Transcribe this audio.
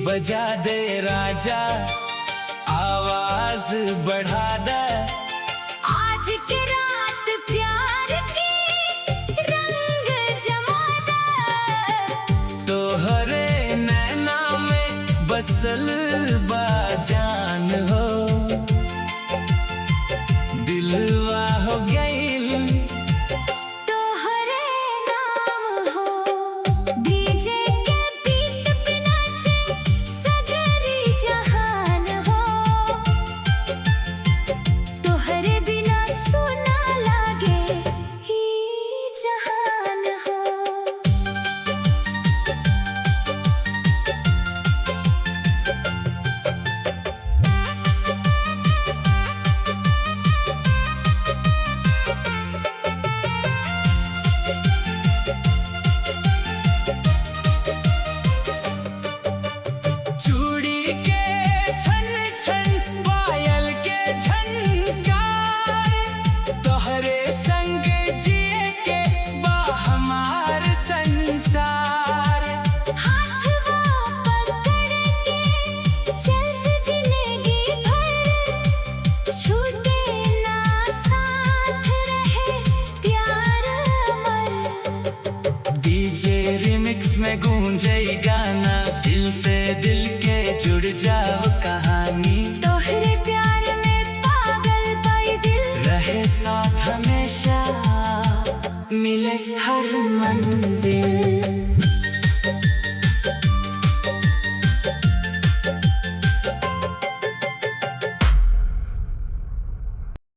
बजा दे राजा, आवाज बढ़ा दे। आज की रात प्यार की रंग जमा दे। तोहरे नैना में बसल बाजान हो, दिलवा हो गईल तोहरे नाम हो। डीजे के बीट पे नाचे सगरी जहान हो। तोहरे बिना सुना लागे ही जहान हो। चूड़ी के छन छन, पायल के झनकार, तोहरे संग जिए के बा हमार संसार। हाथ वो पकड़ के चल से जिंदगी भर, छूटे ना साथ रहे प्यार अमर। डीजे रिमिक्स में गूंजे गाना, दिल से दिल के जुड़ जाओ कहानी। तोहरे प्यार में पागल पाई दिल, रहे साथ हमेशा, मिले हर मंजिल।